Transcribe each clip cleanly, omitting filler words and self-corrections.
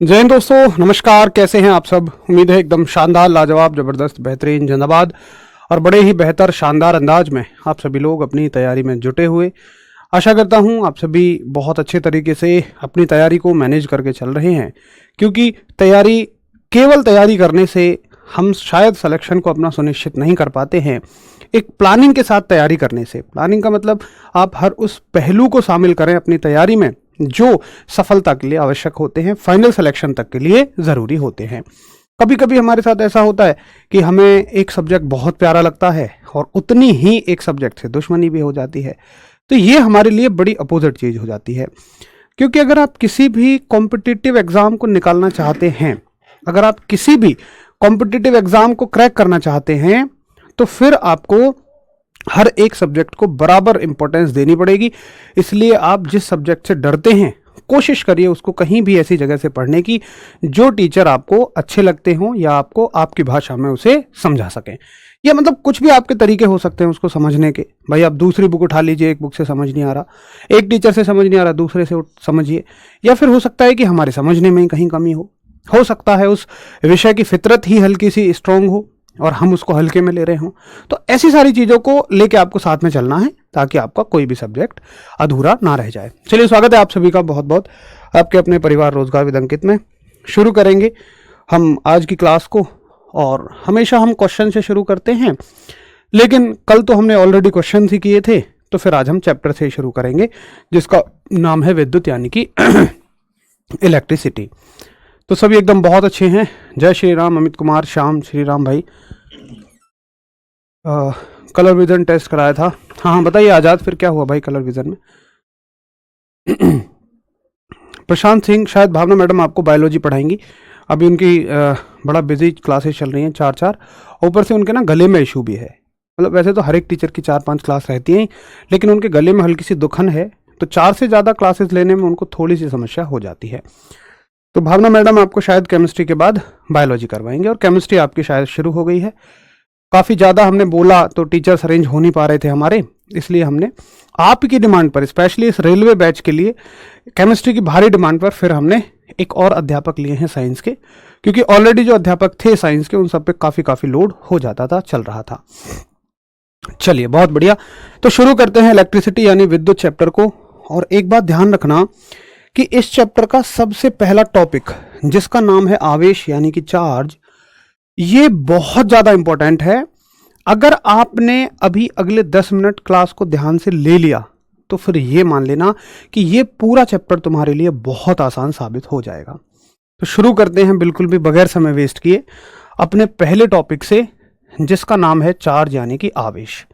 जय हिंद दोस्तों, नमस्कार। कैसे हैं आप सब? उम्मीद है एकदम शानदार, लाजवाब, ज़बरदस्त, बेहतरीन, जिंदाबाद और बड़े ही बेहतर शानदार अंदाज में आप सभी लोग अपनी तैयारी में जुटे हुए। आशा करता हूं आप सभी बहुत अच्छे तरीके से अपनी तैयारी को मैनेज करके चल रहे हैं, क्योंकि तैयारी, केवल तैयारी करने से हम शायद सिलेक्शन को अपना सुनिश्चित नहीं कर पाते हैं। एक प्लानिंग के साथ तैयारी करने से, प्लानिंग का मतलब आप हर उस पहलू को शामिल करें अपनी तैयारी में जो सफलता के लिए आवश्यक होते हैं, फाइनल सिलेक्शन तक के लिए ज़रूरी होते हैं। कभी कभी हमारे साथ ऐसा होता है कि हमें एक सब्जेक्ट बहुत प्यारा लगता है और उतनी ही एक सब्जेक्ट से दुश्मनी भी हो जाती है। तो ये हमारे लिए बड़ी अपोजिट चीज़ हो जाती है, क्योंकि अगर आप किसी भी कॉम्पिटिटिव एग्ज़ाम को निकालना चाहते हैं, अगर आप किसी भी कॉम्पिटिटिव एग्ज़ाम को क्रैक करना चाहते हैं, तो फिर आपको हर एक सब्जेक्ट को बराबर इंपॉर्टेंस देनी पड़ेगी। इसलिए आप जिस सब्जेक्ट से डरते हैं, कोशिश करिए उसको कहीं भी ऐसी जगह से पढ़ने की जो टीचर आपको अच्छे लगते हों या आपको आपकी भाषा में उसे समझा सकें। या मतलब कुछ भी आपके तरीके हो सकते हैं उसको समझने के। भाई आप दूसरी बुक उठा लीजिए, एक बुक से समझ नहीं आ रहा, एक टीचर से समझ नहीं आ रहा, दूसरे से समझिए। या फिर हो सकता है कि हमारे समझने में कहीं कमी हो सकता है उस विषय की फितरत ही हल्की सी स्ट्रांग हो और हम उसको हल्के में ले रहे हों। तो ऐसी सारी चीज़ों को लेके आपको साथ में चलना है ताकि आपका कोई भी सब्जेक्ट अधूरा ना रह जाए। चलिए, स्वागत है आप सभी का बहुत बहुत आपके अपने परिवार रोजगार विद अंकित में। शुरू करेंगे हम आज की क्लास को, और हमेशा हम क्वेश्चन से शुरू करते हैं, लेकिन कल तो हमने ऑलरेडी क्वेश्चन ही किए थे, तो फिर आज हम चैप्टर से शुरू करेंगे जिसका नाम है विद्युत, यानी कि इलेक्ट्रिसिटी। तो सभी एकदम बहुत अच्छे हैं। जय श्री राम, अमित कुमार, श्याम, श्री राम भाई। कलर विजन टेस्ट कराया था। हाँ बताइए आज़ाद, फिर क्या हुआ भाई कलर विजन में? प्रशांत सिंह, शायद भावना मैडम आपको बायोलॉजी पढ़ाएंगी। अभी उनकी बड़ा बिजी क्लासेस चल रही हैं, 4-4। ऊपर से उनके ना गले में इशू भी है। मतलब वैसे तो हर एक टीचर की 4-5 क्लास रहती हैं, लेकिन उनके गले में हल्की सी दुखन है, तो 4 से ज़्यादा क्लासेस लेने में उनको थोड़ी सी समस्या हो जाती है। तो भावना मैडम आपको शायद केमिस्ट्री के बाद बायोलॉजी करवाएंगे, और केमिस्ट्री आपकी शायद शुरू हो गई है। काफ़ी ज़्यादा हमने बोला तो टीचर्स अरेंज हो नहीं पा रहे थे हमारे, इसलिए हमने आपकी डिमांड पर, स्पेशली इस रेलवे बैच के लिए केमिस्ट्री की भारी डिमांड पर, फिर हमने एक और अध्यापक लिए हैं साइंस के, क्योंकि ऑलरेडी जो अध्यापक थे साइंस के उन सब पे काफ़ी लोड हो जाता था, चल रहा था। चलिए, बहुत बढ़िया। तो शुरू करते हैं इलेक्ट्रिसिटी यानी विद्युत चैप्टर को। और एक बात ध्यान रखना कि इस चैप्टर का सबसे पहला टॉपिक, जिसका नाम है आवेश यानी कि चार्ज, ये बहुत ज़्यादा इंपॉर्टेंट है। अगर आपने अभी अगले 10 मिनट क्लास को ध्यान से ले लिया तो फिर ये मान लेना कि ये पूरा चैप्टर तुम्हारे लिए बहुत आसान साबित हो जाएगा। तो शुरू करते हैं बिल्कुल भी बगैर समय वेस्ट किए अपने पहले टॉपिक से, जिसका नाम है चार्ज यानी कि आवेश।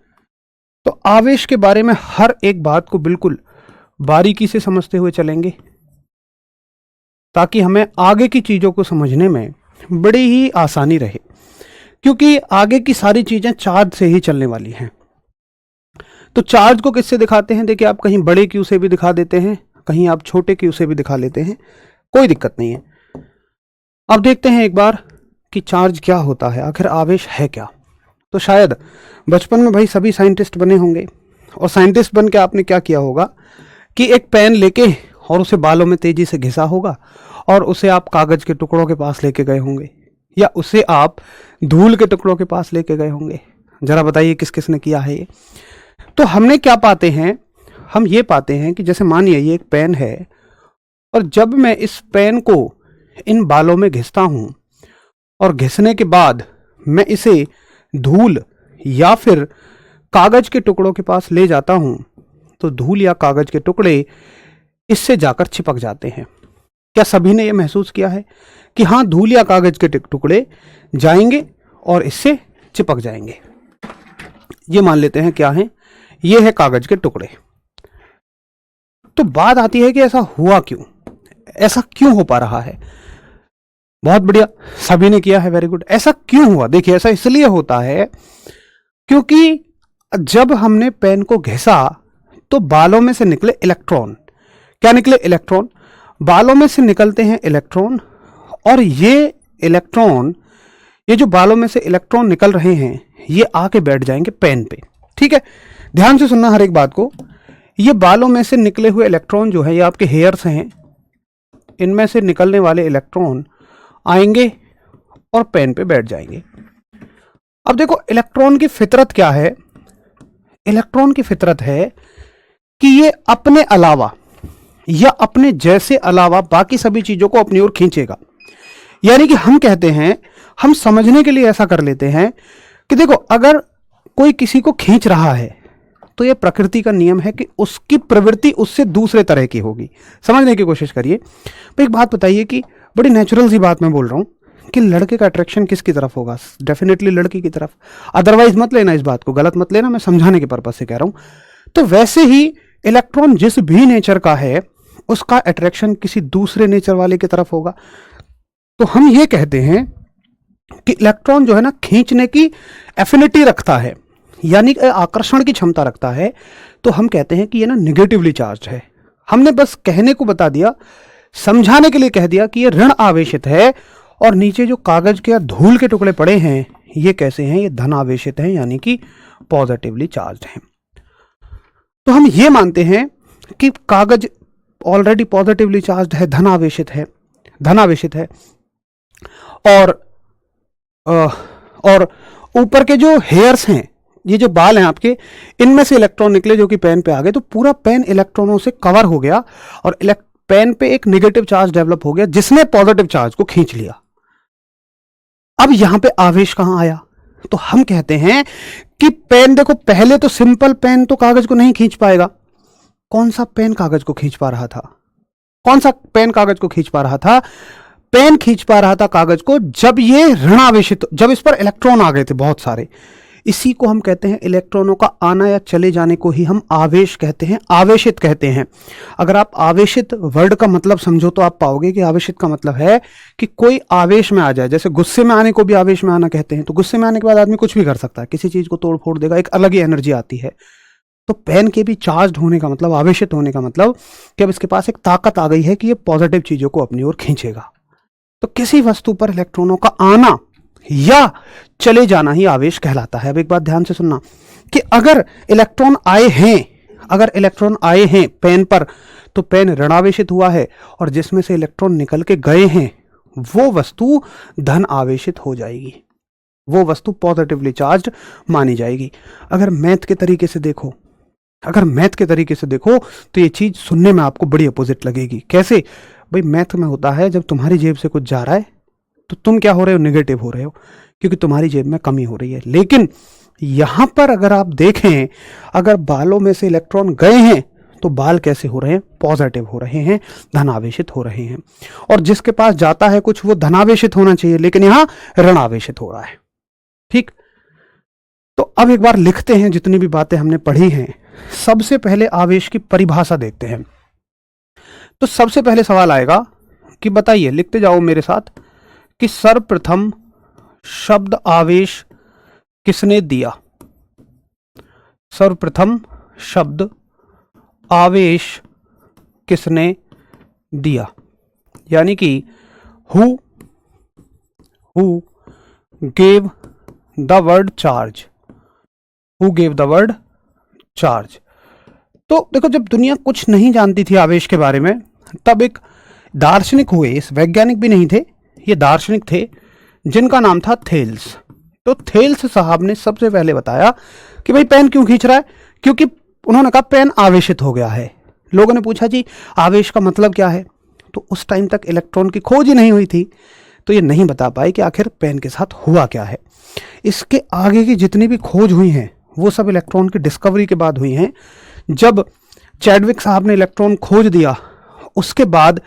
तो आवेश के बारे में हर एक बात को बिल्कुल बारीकी से समझते हुए चलेंगे, ताकि हमें आगे की चीज़ों को समझने में बड़ी ही आसानी रहे, क्योंकि आगे की सारी चीज़ें चार्ज से ही चलने वाली हैं। तो चार्ज को किससे दिखाते हैं? देखिए, आप कहीं बड़े क्यू से भी दिखा देते हैं, कहीं आप छोटे क्यू से भी दिखा लेते हैं, कोई दिक्कत नहीं है। अब देखते हैं एक बार कि चार्ज क्या होता है, आखिर आवेश है क्या। तो शायद बचपन में भाई सभी साइंटिस्ट बने होंगे, और साइंटिस्ट बन के आपने क्या किया होगा कि एक पेन लेके और उसे बालों में तेजी से घिसा होगा, और उसे आप कागज के टुकड़ों के पास लेके गए होंगे, या उसे आप धूल के टुकड़ों के पास लेके गए होंगे। जरा बताइए किस किस ने किया है ये। तो हमने क्या पाते हैं, हम ये पाते हैं कि जैसे मानिए ये एक पेन है, और जब मैं इस पेन को इन बालों में घिसता हूं, और घिसने के बाद मैं इसे धूल या फिर कागज के टुकड़ों के पास ले जाता हूं, तो धूल या कागज के टुकड़े इससे जाकर चिपक जाते हैं। क्या सभी ने यह महसूस किया है कि हाँ, धूल या कागज के टुकड़े जाएंगे और इससे चिपक जाएंगे? ये मान लेते हैं क्या है, ये है कागज के टुकड़े। तो बात आती है कि ऐसा हुआ क्यों, ऐसा क्यों हो पा रहा है? बहुत बढ़िया, सभी ने किया है, वेरी गुड। ऐसा क्यों हुआ? देखिए, ऐसा इसलिए होता है क्योंकि जब हमने पेन को घिसा तो बालों में से निकले इलेक्ट्रॉन। क्या निकले? इलेक्ट्रॉन। बालों में से निकलते हैं इलेक्ट्रॉन, और ये इलेक्ट्रॉन, ये जो बालों में से इलेक्ट्रॉन निकल रहे हैं, ये आके बैठ जाएंगे पेन पे। ठीक है, ध्यान से सुनना हर एक बात को। ये बालों में से निकले हुए इलेक्ट्रॉन जो है, ये आपके हेयर्स हैं, इनमें से निकलने वाले इलेक्ट्रॉन आएंगे और पेन पे बैठ जाएंगे। अब देखो इलेक्ट्रॉन की फितरत क्या है? इलेक्ट्रॉन की फितरत है कि ये अपने अलावा या अपने जैसे अलावा बाकी सभी चीजों को अपनी ओर खींचेगा। यानी कि हम कहते हैं, हम समझने के लिए ऐसा कर लेते हैं कि देखो अगर कोई किसी को खींच रहा है तो ये प्रकृति का नियम है कि उसकी प्रवृत्ति उससे दूसरे तरह की होगी। समझने की कोशिश करिए। तो एक बात बताइए कि बड़ी नेचुरल सी बात मैं बोल रहा हूं कि लड़के का अट्रैक्शन किसकी तरफ होगा? डेफिनेटली लड़की की तरफ। अदरवाइज मत लेना, इस बात को गलत मत लेना, मैं समझाने के पर्पज से कह रहा हूं। तो वैसे ही इलेक्ट्रॉन जिस भी नेचर का है उसका अट्रैक्शन किसी दूसरे नेचर वाले की तरफ होगा। तो हम ये कहते हैं कि इलेक्ट्रॉन जो है ना खींचने की एफिनिटी रखता है, यानी आकर्षण की क्षमता रखता है। तो हम कहते हैं कि ये ना निगेटिवली चार्ज है। हमने बस कहने को बता दिया, समझाने के लिए कह दिया कि ये ऋण आवेशित है, और नीचे जो कागज के या धूल के टुकड़े पड़े हैं ये कैसे हैं? ये धन आवेशित हैं, यानी कि पॉजिटिवली चार्ज हैं। तो हम ये मानते हैं कि कागज ऑलरेडी पॉजिटिवली चार्ज है, धन आवेशित है। और ऊपर के जो हेयर्स हैं, ये जो बाल हैं आपके, इनमें से इलेक्ट्रॉन निकले जो कि पेन पे आ गए, तो पूरा पेन इलेक्ट्रॉनों से कवर हो गया और पेन पे एक नेगेटिव चार्ज डेवलप हो गया जिसने पॉजिटिव चार्ज को खींच लिया। अब यहां पे आवेश कहां आया? तो हम कहते हैं कि पेन, देखो पहले तो सिंपल पेन तो कागज को नहीं खींच पाएगा। कौन सा पेन कागज को खींच पा रहा था? पेन खींच पा रहा था कागज को जब ये ऋण आवेशित, जब इस पर इलेक्ट्रॉन आ गए थे बहुत सारे। इसी को हम कहते हैं, इलेक्ट्रॉनों का आना या चले जाने को ही हम आवेश कहते हैं, आवेशित कहते हैं। अगर आप आवेशित वर्ड का मतलब समझो तो आप पाओगे कि आवेशित का मतलब है कि कोई आवेश में आ जाए। जैसे गुस्से में आने को भी आवेश में आना कहते हैं। तो गुस्से में आने के बाद आदमी कुछ भी कर सकता है, किसी चीज को तोड़ फोड़ देगा, एक अलग ही एनर्जी आती है। तो पेन के भी चार्ज होने का मतलब, आवेशित होने का मतलब कि अब इसके पास एक ताकत आ गई है कि ये पॉजिटिव चीजों को अपनी ओर खींचेगा। तो किसी वस्तु पर इलेक्ट्रॉनों का आना या चले जाना ही आवेश कहलाता है। अब एक बात ध्यान से सुनना कि अगर इलेक्ट्रॉन आए हैं पेन पर, तो पेन ऋणावेशित हुआ है, और जिसमें से इलेक्ट्रॉन निकल के गए हैं वो वस्तु धन आवेशित हो जाएगी, वो वस्तु पॉजिटिवली चार्ज मानी जाएगी। अगर मैथ के तरीके से देखो तो ये चीज सुनने में आपको बड़ी अपोजिट लगेगी। कैसे भाई? मैथ में होता है जब तुम्हारी जेब से कुछ जा रहा है तो तुम क्या हो रहे हो? नेगेटिव हो रहे हो, क्योंकि तुम्हारी जेब में कमी हो रही है। लेकिन यहां पर अगर आप देखें, अगर बालों में से इलेक्ट्रॉन गए हैं तो बाल कैसे हो रहे हैं? पॉजिटिव हो रहे हैं, धनावेशित हो रहे हैं। और जिसके पास जाता है कुछ, वो धनावेशित होना चाहिए, लेकिन यहां ऋणावेशित हो रहा है। ठीक। तो अब एक बार लिखते हैं जितनी भी बातें हमने पढ़ी हैं। सबसे पहले आवेश की परिभाषा देखते हैं। तो सबसे पहले सवाल आएगा कि बताइए, लिखते जाओ मेरे साथ, कि सर्वप्रथम शब्द आवेश किसने दिया? सर्वप्रथम शब्द आवेश किसने दिया? यानी कि who gave the word charge? Who gave the word charge? तो देखो, जब दुनिया कुछ नहीं जानती थी आवेश के बारे में, तब एक दार्शनिक हुए, इस वैज्ञानिक भी नहीं थे, ये दार्शनिक थे जिनका नाम था थेल्स। तो थेल्स साहब ने सबसे पहले बताया कि भाई पेन क्यों खींच रहा है? क्योंकि उन्होंने कहा पेन आवेशित हो गया है। लोगों ने पूछा जी आवेश का मतलब क्या है? तो उस टाइम तक इलेक्ट्रॉन की खोज ही नहीं हुई थी, तो ये नहीं बता पाए कि आखिर पेन के साथ हुआ क्या है। इसके आगे की जितनी भी खोज हुई हैं वो सब इलेक्ट्रॉन की डिस्कवरी के बाद हुई हैं। जब चैडविक साहब ने इलेक्ट्रॉन खोज दिया, उसके बाद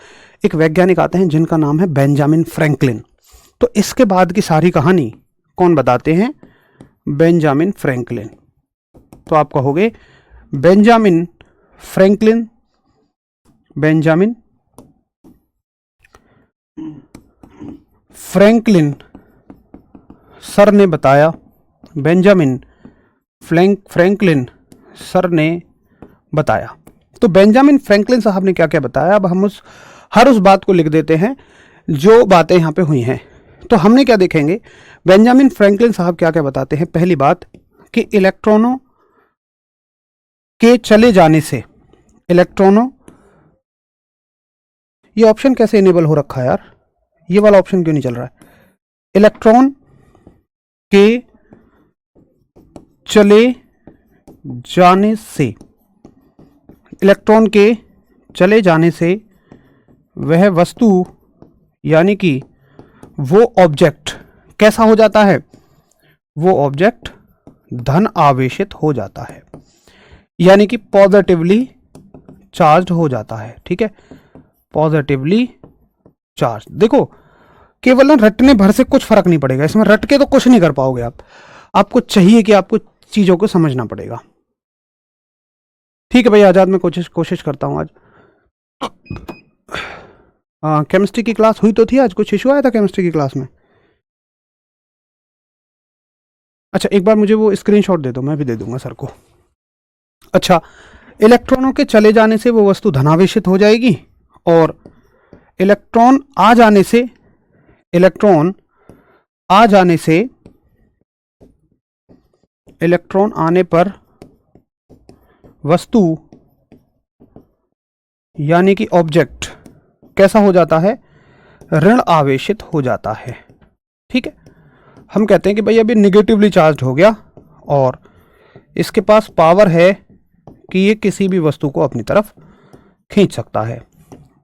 एक वैज्ञानिक आते हैं जिनका नाम है बेंजामिन फ्रैंकलिन। तो इसके बाद की सारी कहानी कौन बताते हैं? Benjamin Franklin. तो आप कहोगे Benjamin Franklin, Benjamin Franklin sir ने बताया, बेंजामिन फ्रैंकलिन सर ने बताया। तो बेंजामिन फ्रैंकलिन साहब ने क्या क्या बताया, अब हम हर उस बात को लिख देते हैं जो बातें यहां पे हुई हैं। तो हमने क्या देखेंगे, बेंजामिन फ्रैंकलिन साहब क्या क्या बताते हैं। पहली बात कि इलेक्ट्रॉनों के चले जाने से, इलेक्ट्रॉनों ये ऑप्शन कैसे इनेबल हो रखा है यार, ये वाला ऑप्शन क्यों नहीं चल रहा है? इलेक्ट्रॉन के चले जाने से, इलेक्ट्रॉन के चले जाने से वह वस्तु यानी कि वो ऑब्जेक्ट कैसा हो जाता है? वो ऑब्जेक्ट धन आवेशित हो जाता है, यानी कि पॉजिटिवली चार्ज हो जाता है। ठीक है, पॉजिटिवली चार्ज। देखो केवल ना रटने भर से कुछ फर्क नहीं पड़ेगा इसमें, रट के तो कुछ नहीं कर पाओगे आप, आपको चाहिए कि आपको चीजों को समझना पड़ेगा। ठीक है भाई आजाद, मैं कोशिश करता हूं आज। केमिस्ट्री की क्लास हुई तो थी आज, कुछ इशू आया था केमिस्ट्री की क्लास में? अच्छा एक बार मुझे वो स्क्रीनशॉट दे दो, मैं भी दे दूंगा सर को। अच्छा, इलेक्ट्रॉनों के चले जाने से वो वस्तु धनावेशित हो जाएगी, और इलेक्ट्रॉन आ जाने से, इलेक्ट्रॉन आ जाने से, इलेक्ट्रॉन आने पर वस्तु यानी कि ऑब्जेक्ट कैसा हो जाता है? ऋण आवेशित हो जाता है। ठीक है, हम कहते हैं कि भाई अभी निगेटिवली चार्ज हो गया और इसके पास पावर है कि ये किसी भी वस्तु को अपनी तरफ खींच सकता है।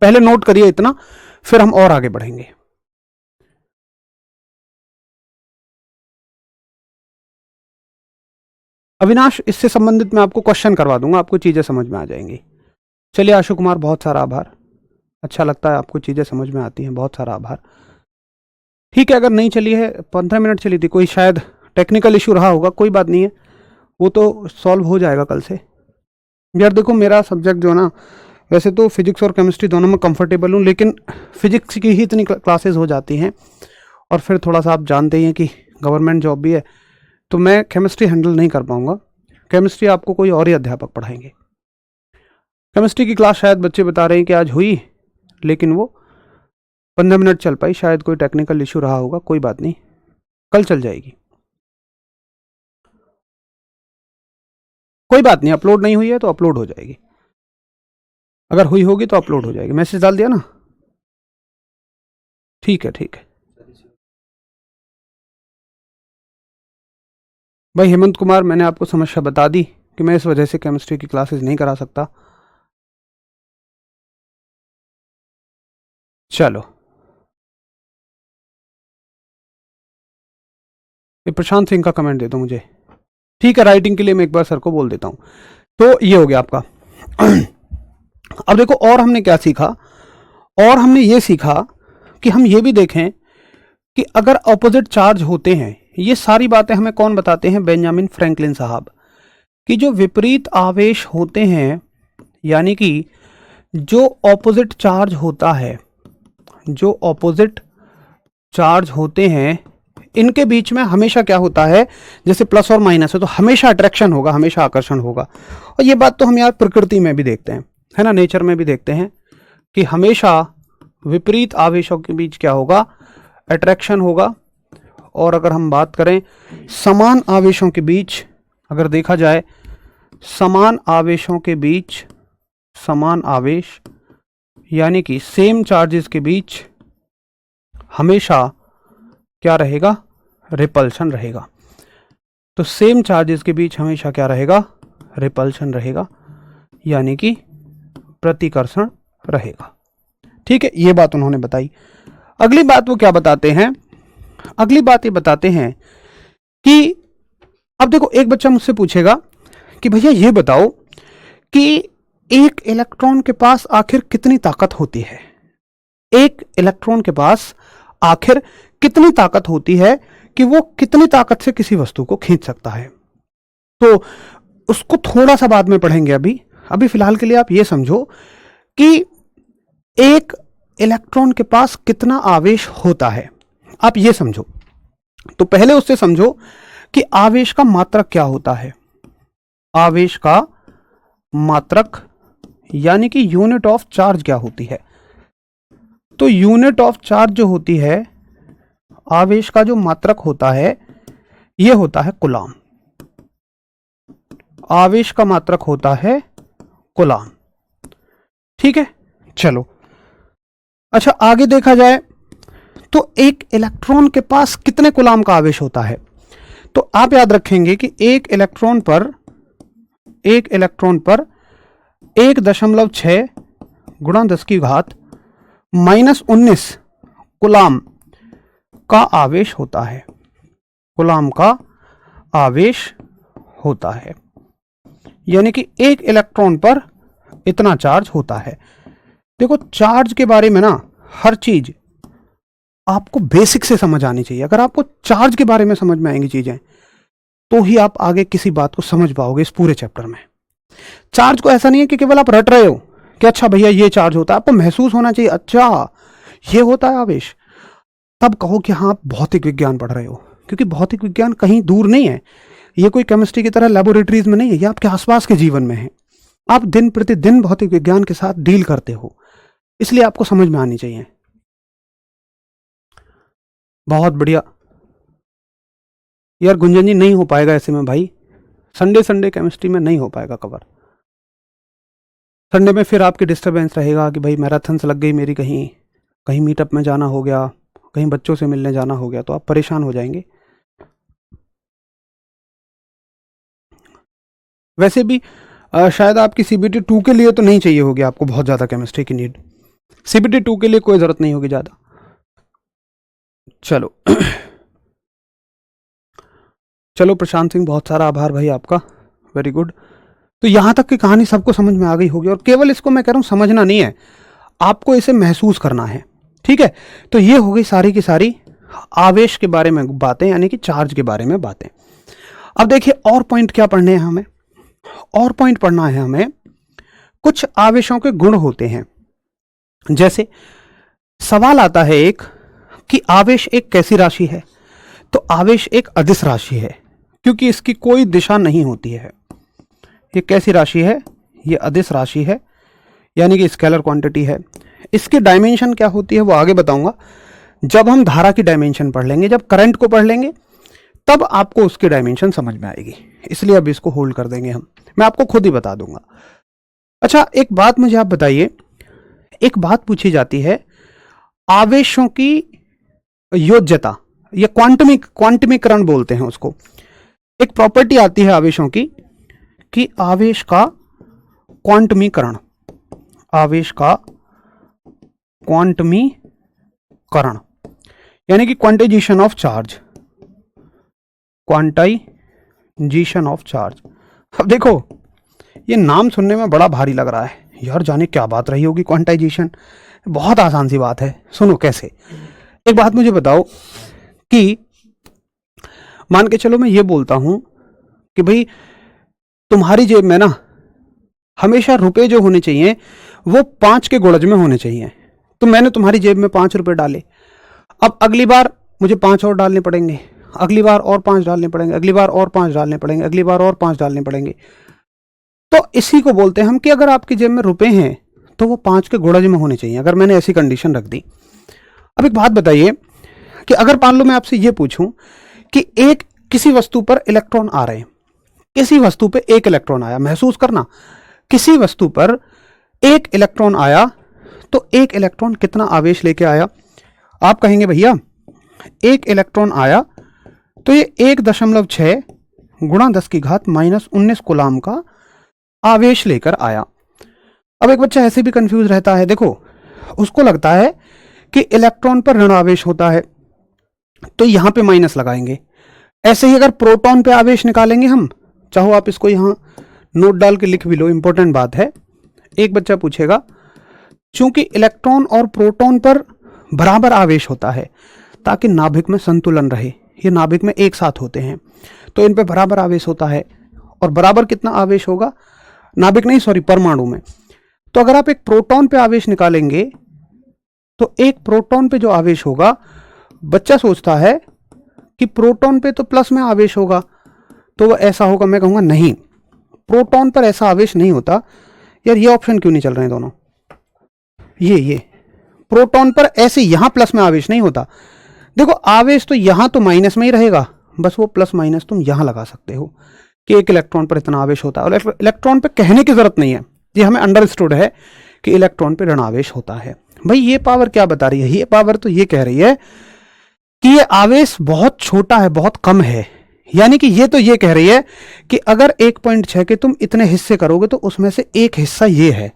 पहले नोट करिए इतना, फिर हम और आगे बढ़ेंगे। अविनाश, इससे संबंधित मैं आपको क्वेश्चन करवा दूंगा, आपको चीजें समझ में आ जाएंगी। चलिए आशु कुमार, बहुत सारा आभार, अच्छा लगता है आपको चीजें समझ में आती हैं, बहुत सारा आभार। ठीक है, अगर नहीं चली है, 15 मिनट चली थी, कोई शायद टेक्निकल इशू रहा होगा, कोई बात नहीं है, वो तो सॉल्व हो जाएगा कल से। यार देखो मेरा सब्जेक्ट जो ना, वैसे तो फिजिक्स और केमिस्ट्री दोनों में कंफर्टेबल हूँ, लेकिन फिजिक्स की ही इतनी क्लासेस हो जाती हैं और फिर थोड़ा सा आप जानते ही हैं कि गवर्नमेंट जॉब भी है, तो मैं केमिस्ट्री हैंडल नहीं कर पाऊँगा। केमिस्ट्री आपको कोई और ही अध्यापक पढ़ाएंगे। केमिस्ट्री की क्लास शायद बच्चे बता रहे हैं कि आज हुई, लेकिन वो 15 मिनट चल पाई, शायद कोई टेक्निकल इशू रहा होगा, कोई बात नहीं, कल चल जाएगी। कोई बात नहीं, अपलोड नहीं हुई है तो अपलोड हो जाएगी, अगर हुई होगी तो अपलोड हो जाएगी। मैसेज डाल दिया ना? ठीक है ठीक है भाई। हेमंत कुमार, मैंने आपको समस्या बता दी कि मैं इस वजह से केमिस्ट्री की क्लासेस नहीं करा सकता। चलो, ये प्रशांत सिंह का कमेंट दे दो मुझे। ठीक है, राइटिंग के लिए मैं एक बार सर को बोल देता हूं। तो ये हो गया आपका। अब देखो और हमने क्या सीखा, और हमने ये सीखा कि हम ये भी देखें कि अगर ऑपोजिट चार्ज होते हैं, ये सारी बातें हमें कौन बताते हैं? बेंजामिन फ्रैंकलिन साहब, कि जो विपरीत आवेश होते हैं, यानी कि जो ऑपोजिट चार्ज होता है, जो ऑपोजिट चार्ज होते हैं, इनके बीच में हमेशा क्या होता है? जैसे प्लस और माइनस है तो हमेशा अट्रैक्शन होगा, हमेशा आकर्षण होगा। और ये बात तो हम यार प्रकृति में भी देखते हैं, है ना, नेचर में भी देखते हैं कि हमेशा विपरीत आवेशों के बीच क्या होगा? अट्रैक्शन होगा। और अगर हम बात करें समान आवेशों के बीच, अगर देखा जाए समान आवेशों के बीच, समान आवेश यानी कि सेम चार्जेस के बीच हमेशा क्या रहेगा? रिपल्शन रहेगा। तो सेम चार्जेस के बीच हमेशा क्या रहेगा? रिपल्शन रहेगा, यानी कि प्रतिकर्षण रहेगा। ठीक है, ये बात उन्होंने बताई। अगली बात वो क्या बताते हैं? अगली बात ये बताते हैं कि अब देखो एक बच्चा मुझसे पूछेगा कि भैया ये बताओ कि एक इलेक्ट्रॉन के पास आखिर कितनी ताकत होती है? एक इलेक्ट्रॉन के पास आखिर कितनी ताकत होती है कि वो कितनी ताकत से किसी वस्तु को खींच सकता है? तो उसको थोड़ा सा बाद में पढ़ेंगे। अभी फिलहाल के लिए आप ये समझो कि एक इलेक्ट्रॉन के पास कितना आवेश होता है, आप ये समझो। तो पहले उससे समझो कि आवेश का मात्रक क्या होता है। आवेश का मात्रक यानी कि यूनिट ऑफ चार्ज क्या होती है? तो यूनिट ऑफ चार्ज जो होती है, आवेश का जो मात्रक होता है, यह होता है कूलाम। आवेश का मात्रक होता है कूलाम। ठीक है, चलो अच्छा, आगे देखा जाए तो एक इलेक्ट्रॉन के पास कितने कूलाम का आवेश होता है? तो आप याद रखेंगे कि एक इलेक्ट्रॉन पर 1.6 गुणा 10 की घात -19 कूलाम का आवेश होता है। कूलाम का आवेश होता है, यानी कि एक इलेक्ट्रॉन पर इतना चार्ज होता है। देखो, चार्ज के बारे में ना हर चीज आपको बेसिक से समझ आनी चाहिए। अगर आपको चार्ज के बारे में समझ में आएंगी चीजें, तो ही आप आगे किसी बात को समझ पाओगे इस पूरे चैप्टर में। चार्ज को ऐसा नहीं है कि केवल आप रट रहे हो कि अच्छा भैया ये चार्ज होता है, आपको महसूस होना चाहिए, अच्छा ये होता है आवेश, तब कहो कि हाँ आप भौतिक विज्ञान पढ़ रहे हो। क्योंकि भौतिक विज्ञान कहीं दूर नहीं है, ये कोई केमिस्ट्री की तरह लेबोरेटरीज में नहीं है, ये आपके आसपास के जीवन में है। आप दिन प्रतिदिन भौतिक विज्ञान के साथ डील करते हो, इसलिए आपको समझ में आनी चाहिए। बहुत बढ़िया यार, गुंजन जी नहीं हो पाएगा ऐसे में भाई, संडे केमिस्ट्री में नहीं हो पाएगा कवर। संडे में फिर आपकी डिस्टरबेंस रहेगा कि भाई मैराथन्स लग गई मेरी, कहीं मीटअप में जाना हो गया, कहीं बच्चों से मिलने जाना हो गया, तो आप परेशान हो जाएंगे। वैसे भी शायद आपकी CBT 2 के लिए तो नहीं चाहिए होगी आपको बहुत ज़्यादा केमिस्ट्री की नीड। CBT 2 के लिए कोई ज़रूरत नहीं होगी ज़्यादा। चलो चलो प्रशांत सिंह, बहुत सारा आभार भाई आपका, वेरी गुड। तो यहाँ तक की कहानी सबको समझ में आ गई होगी, और केवल इसको मैं कह रहा हूँ समझना नहीं है, आपको इसे महसूस करना है, ठीक है। तो ये हो गई सारी की सारी आवेश के बारे में बातें, यानी कि चार्ज के बारे में बातें। अब देखिए और पॉइंट क्या पढ़ने हैं हमें, और पॉइंट पढ़ना है हमें, कुछ आवेशों के गुण होते हैं। जैसे सवाल आता है एक कि आवेश एक कैसी राशि है, तो आवेश एक अदिश राशि है, क्योंकि इसकी कोई दिशा नहीं होती है। ये कैसी राशि है? ये अदिश राशि है, यानी कि स्केलर क्वांटिटी है। इसकी डायमेंशन क्या होती है वो आगे बताऊंगा, जब हम धारा की डायमेंशन पढ़ लेंगे, जब करंट को पढ़ लेंगे, तब आपको उसकी डायमेंशन समझ में आएगी। इसलिए अब इसको होल्ड कर देंगे हम, मैं आपको खुद ही बता दूंगा। अच्छा, एक बात मुझे आप बताइए, एक बात पूछी जाती है, आवेशों की योज्यता, या क्वांटमीकरण बोलते हैं उसको। एक प्रॉपर्टी आती है आवेशों की कि आवेश का क्वांटमीकरण, आवेश का क्वांटमीकरण, यानी कि quantization of charge, quantization of charge. अब देखो, ये नाम सुनने में बड़ा भारी लग रहा है यार, जाने क्या बात रही होगी क्वांटाइजेशन। बहुत आसान सी बात है, सुनो कैसे। एक बात मुझे बताओ कि मान के चलो मैं ये बोलता हूं कि भाई तुम्हारी जेब में ना हमेशा रुपए जो होने चाहिए वो 5 के गुणज में होने चाहिए। तो मैंने तुम्हारी जेब में 5 रुपए डाले, अब अगली बार मुझे 5 और डालने पड़ेंगे, अगली बार और 5 डालने पड़ेंगे, अगली बार और 5 डालने पड़ेंगे, अगली बार और 5 डालने पड़ेंगे। तो इसी को बोलते हैं हम कि अगर आपकी जेब में रुपए हैं तो वो 5 के गुणज में होने चाहिए, अगर मैंने ऐसी कंडीशन रख दी। अब एक बात बताइए कि अगर मान लो मैं आपसे ये पूछूं कि एक किसी वस्तु पर इलेक्ट्रॉन आ रहे हैं, किसी वस्तु पे एक इलेक्ट्रॉन आया, महसूस करना, किसी वस्तु पर एक इलेक्ट्रॉन आया, तो एक इलेक्ट्रॉन कितना आवेश लेके आया? आप कहेंगे भैया एक इलेक्ट्रॉन आया तो ये 1.6 गुणा 10 की घात -19 कूलाम का आवेश लेकर आया। अब एक बच्चा ऐसे भी कंफ्यूज रहता है, देखो उसको लगता है कि इलेक्ट्रॉन पर ऋण आवेश होता है, तो यहां पे माइनस लगाएंगे। ऐसे ही अगर प्रोटॉन पे आवेश निकालेंगे हम, चाहो आप इसको यहां नोट डाल के लिख भी लो, इंपॉर्टेंट बात है। एक बच्चा पूछेगा, चूंकि इलेक्ट्रॉन और प्रोटॉन पर बराबर आवेश होता है ताकि नाभिक में संतुलन रहे, ये नाभिक में एक साथ होते हैं, तो इन पे बराबर आवेश होता है। और बराबर कितना आवेश होगा? नाभिक नहीं, सॉरी, परमाणु में। तो अगर आप एक प्रोटॉन पे आवेश निकालेंगे तो एक प्रोटॉन पे जो आवेश होगा, बच्चा सोचता है कि प्रोटॉन पे तो प्लस में आवेश होगा, तो वो ऐसा होगा। मैं कहूंगा नहीं, प्रोटॉन पर ऐसा आवेश नहीं होता। यार ये ऑप्शन क्यों नहीं चल रहे हैं दोनों? ये प्रोटॉन पर ऐसे यहां प्लस में आवेश नहीं होता। देखो आवेश तो यहां तो माइनस में ही रहेगा, बस वो प्लस माइनस तुम यहां लगा सकते हो कि एक इलेक्ट्रॉन पर इतना आवेश होता है। और इलेक्ट्रॉन पे कहने की जरूरत नहीं है, ये हमें अंडरस्टूड है कि इलेक्ट्रॉन पे ऋण आवेश होता है। भाई ये पावर क्या बता रही है? ये पावर तो ये कह रही है कि ये आवेश बहुत छोटा है, बहुत कम है। यानी कि ये कह रही है कि अगर 1.6 के तुम इतने हिस्से करोगे तो उसमें से एक हिस्सा ये है।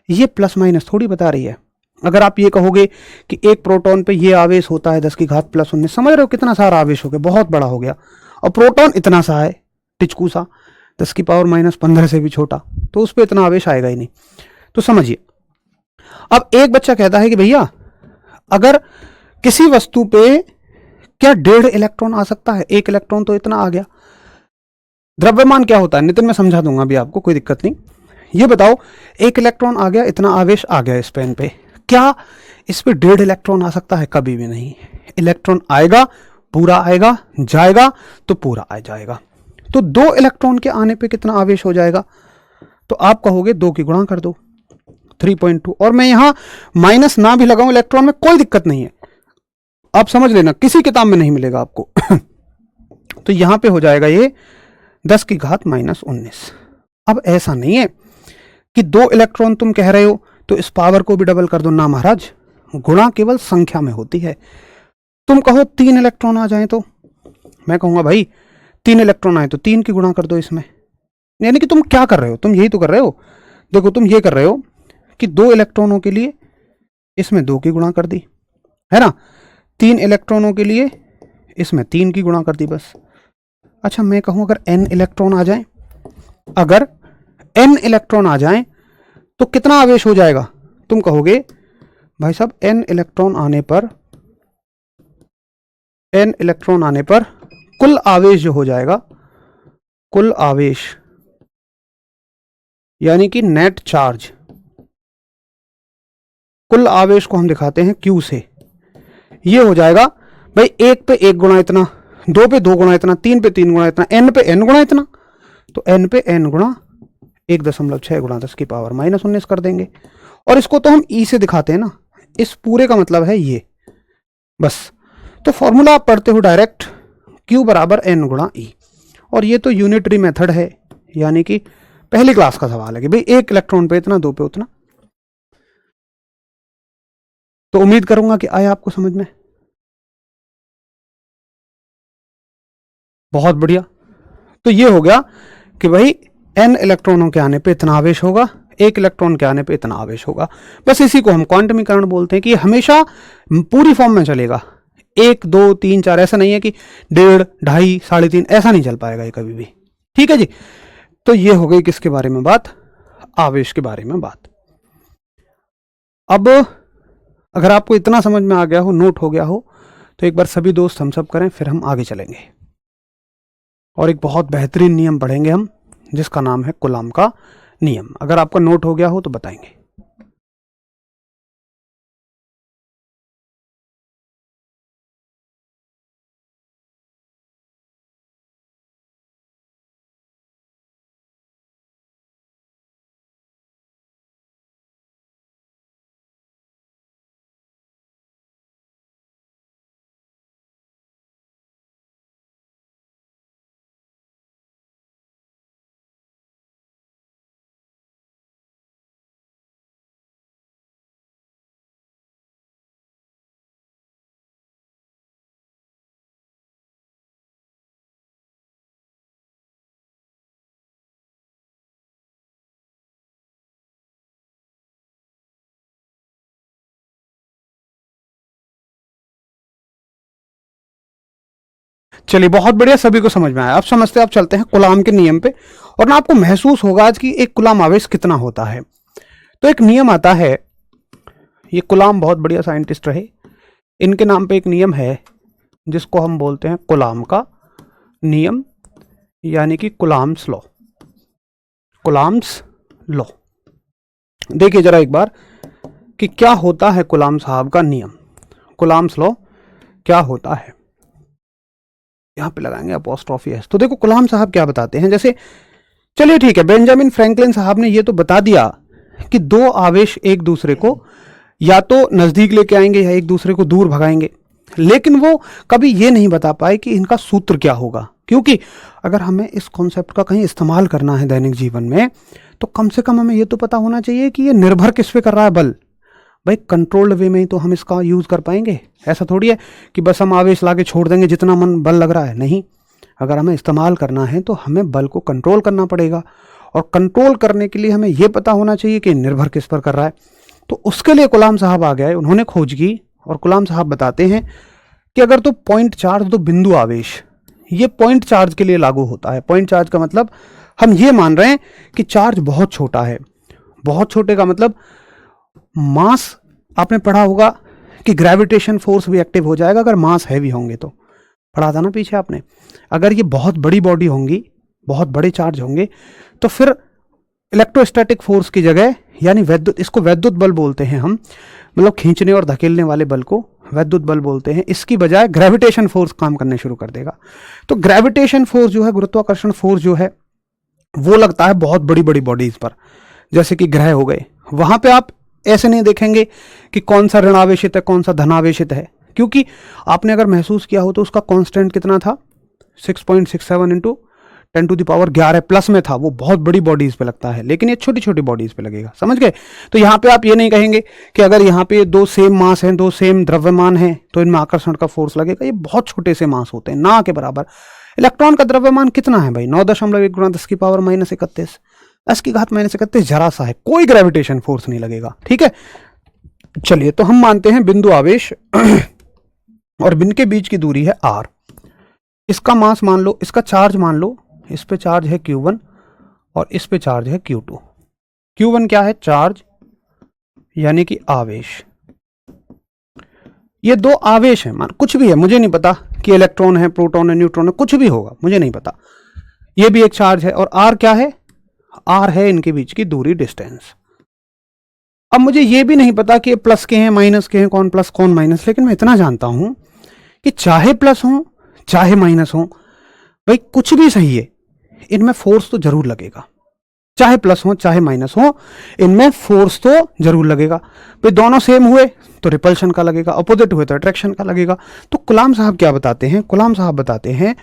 ये प्लस माइनस थोड़ी बता रही है। अगर आप ये कहोगे कि एक प्रोटॉन पे ये आवेश होता है 10 की घात प्लस 19, समझ रहे हो कितना सारा आवेश हो गया, बहुत बड़ा हो गया। और प्रोटॉन इतना सा है, टिचकू सा, 10 की पावर -15 से भी छोटा, तो उस पर इतना आवेश आएगा ही नहीं। तो समझिए, अब एक बच्चा कहता है कि भैया अगर किसी वस्तु पे क्या 1.5 इलेक्ट्रॉन आ सकता है? 1 इलेक्ट्रॉन तो इतना आ गया। द्रव्यमान क्या होता है नितिन, मैं समझा दूंगा अभी आपको, कोई दिक्कत नहीं। ये बताओ, 1 इलेक्ट्रॉन आ गया, इतना आवेश आ गया इस पेन पे, क्या इस पे 1.5 इलेक्ट्रॉन आ सकता है? कभी भी नहीं। इलेक्ट्रॉन आएगा, पूरा आएगा, जाएगा तो पूरा आ जाएगा। तो 2 इलेक्ट्रॉन के आने पे कितना आवेश हो जाएगा? तो आप कहोगे 2 की गुणा कर दो, 3.2। और मैं यहां माइनस ना भी लगाऊं इलेक्ट्रॉन में, कोई दिक्कत नहीं है, आप समझ लेना, किसी किताब में नहीं मिलेगा आपको। तो यहां पे हो जाएगा ये 10 की घात -19। अब ऐसा नहीं है कि 2 इलेक्ट्रॉन तुम कह रहे हो तो इस पावर को भी डबल कर दो, ना महाराज, गुणा केवल संख्या में होती है। तुम कहो 3 इलेक्ट्रॉन आ जाए तो मैं कहूंगा भाई 3 इलेक्ट्रॉन आए तो 3 की गुणा कर दो इसमें। यानी कि तुम क्या कर रहे हो, तुम यही तो कर रहे हो। देखो तुम ये कर रहे हो कि 2 इलेक्ट्रॉनों के लिए इसमें 2 की गुणा कर दी, है ना, 3 इलेक्ट्रॉनों के लिए इसमें 3 की गुणा कर दी, बस। अच्छा मैं कहूं अगर n इलेक्ट्रॉन आ जाए, अगर n इलेक्ट्रॉन आ जाए तो कितना आवेश हो जाएगा? तुम कहोगे भाई साहब n इलेक्ट्रॉन आने पर कुल आवेश जो हो जाएगा, कुल आवेश यानी कि नेट चार्ज, कुल आवेश को हम दिखाते हैं Q से, ये हो जाएगा भाई 1 पे 1 गुणा इतना, 2 पे 2 गुणा इतना, 3 पे 3 गुणा इतना, n पे n गुणा इतना। तो n पे n गुणा 1.6 गुणा 10 की पावर -19 कर देंगे। और इसको तो हम E से दिखाते हैं ना, इस पूरे का मतलब है ये, बस। तो फॉर्मूला आप पढ़ते हो डायरेक्ट, Q बराबर n गुणा E। और ये तो यूनिटरी मेथड है, यानी कि पहली क्लास का सवाल है कि भाई 1 इलेक्ट्रॉन पे इतना, 2 पे उतना। तो उम्मीद करूंगा कि आया आपको समझ में। बहुत बढ़िया। तो ये हो गया कि भाई n इलेक्ट्रॉनों के आने पे इतना आवेश होगा, 1 इलेक्ट्रॉन के आने पे इतना आवेश होगा। बस इसी को हम क्वांटमीकरण बोलते हैं कि हमेशा पूरी फॉर्म में चलेगा, 1 2 3 4, ऐसा नहीं है कि 1.5 2.5 3.5, ऐसा नहीं चल पाएगा ये कभी भी। ठीक है जी। तो ये हो गई किसके बारे में बात? आवेश के बारे में बात। अब अगर आपको इतना समझ में आ गया हो, नोट हो गया हो, तो एक बार सभी दोस्त हम सब करें, फिर हम आगे चलेंगे और एक बहुत बेहतरीन नियम पढ़ेंगे हम, जिसका नाम है कूलाम का नियम। अगर आपका नोट हो गया हो तो बताएंगे। चलिए बहुत बढ़िया, सभी को समझ में आया। अब समझते हैं, आप चलते हैं कूलाम के नियम पे, और ना आपको महसूस होगा आज कि एक कूलाम आवेश कितना होता है। तो एक नियम आता है, ये कूलाम बहुत बढ़िया साइंटिस्ट रहे, इनके नाम पे एक नियम है जिसको हम बोलते हैं कूलाम का नियम, यानी कि कूलाम्स लॉ। कूलाम्स लॉ, देखिए जरा एक बार कि क्या होता है कूलाम साहब का नियम, कूलाम्स लॉ क्या होता है। यहां पे लगाएंगे अपॉस्ट्रोफी एस। तो देखो कूलाम साहब क्या बताते हैं, जैसे चलिए ठीक है, बेंजामिन फ्रैंकलिन साहब ने ये तो बता दिया कि 2 आवेश एक दूसरे को या तो नजदीक लेके आएंगे या एक दूसरे को दूर भगाएंगे, लेकिन वो कभी ये नहीं बता पाए कि इनका सूत्र क्या होगा। क्योंकि अगर हमें इस कॉन्सेप्ट का कहीं इस्तेमाल करना है दैनिक जीवन में, तो कम से कम हमें ये तो पता होना चाहिए कि ये निर्भर किस पे कर रहा है बल। भाई कंट्रोल्ड वे में ही तो हम इसका यूज़ कर पाएंगे। ऐसा थोड़ी है कि बस हम आवेश ला के छोड़ देंगे जितना मन बल लग रहा है, नहीं। अगर हमें इस्तेमाल करना है तो हमें बल को कंट्रोल करना पड़ेगा, और कंट्रोल करने के लिए हमें यह पता होना चाहिए कि निर्भर किस पर कर रहा है। तो उसके लिए कूलाम साहब आ गए, उन्होंने खोज की, और कूलाम साहब बताते हैं कि अगर तो पॉइंट चार्ज, तो बिंदु आवेश, ये पॉइंट चार्ज के लिए लागू होता है। पॉइंट चार्ज का मतलब हम ये मान रहे हैं कि चार्ज बहुत छोटा है। बहुत छोटे का मतलब मास, आपने पढ़ा होगा कि ग्रेविटेशन फोर्स भी एक्टिव हो जाएगा अगर मास हैवी होंगे, तो पढ़ा था ना पीछे आपने। अगर ये बहुत बड़ी बॉडी होंगी, बहुत बड़े चार्ज होंगे, तो फिर इलेक्ट्रोस्टैटिक फोर्स की जगह, यानी वैद्युत, इसको वैद्युत बल बोलते हैं हम, मतलब खींचने और धकेलने वाले बल को वैद्युत बल बोलते हैं, इसकी बजाय ग्रेविटेशन फोर्स काम करने शुरू कर देगा। तो ग्रेविटेशन फोर्स जो है, गुरुत्वाकर्षण फोर्स जो है, वो लगता है बहुत बड़ी बड़ी बॉडीज पर, जैसे कि ग्रह हो गए। वहां पे आप ऐसे नहीं देखेंगे कि कौन सा ऋणावेशित है, कौन सा धनावेशित है, क्योंकि आपने अगर महसूस किया हो तो उसका कांस्टेंट कितना था, 6.67 इंटू 10⁻11 प्लस में था। वो बहुत बड़ी बॉडीज पे लगता है, लेकिन ये छोटी छोटी बॉडीज पे लगेगा, समझ गए। तो यहाँ पे आप ये नहीं कहेंगे कि अगर यहाँ पे दो सेम मास हैं, दो सेम द्रव्यमान हैं, तो इनमें आकर्षण का फोर्स लगेगा। ये बहुत छोटे से मास होते हैं, ना के बराबर। इलेक्ट्रॉन का द्रव्यमान कितना है भाई, 9.1 गुणा 10⁻−31, 10⁻−31, जरा सा है, कोई ग्रेविटेशन फोर्स नहीं लगेगा, ठीक है। चलिए, तो हम मानते हैं बिंदु आवेश और इनके बीच की दूरी है r। इसका मास मान लो, इसका चार्ज मान लो, इस पे चार्ज है Q1 और इस पे चार्ज है Q2। Q1 क्या है, चार्ज, यानी कि आवेश। ये दो आवेश है, मान कुछ भी है, मुझे नहीं पता कि इलेक्ट्रॉन है, प्रोटॉन है, न्यूट्रॉन है, कुछ भी होगा, मुझे नहीं पता। ये भी एक चार्ज है, और r क्या है, r है इनके बीच की दूरी, डिस्टेंस। अब मुझे ये भी नहीं पता कि ये प्लस के हैं, माइनस के हैं, कौन प्लस कौन माइनस, लेकिन मैं इतना जानता हूं कि चाहे प्लस हो चाहे माइनस हो, भाई कुछ भी सही है, इनमें फोर्स तो जरूर लगेगा। चाहे प्लस हो चाहे माइनस हो, इनमें फोर्स तो जरूर लगेगा। भाई दोनों सेम हुए तो रिपल्शन का लगेगा, अपोजिट हुए तो अट्रैक्शन का लगेगा। तो कूलाम साहब क्या बताते हैं, कूलाम साहब बताते हैं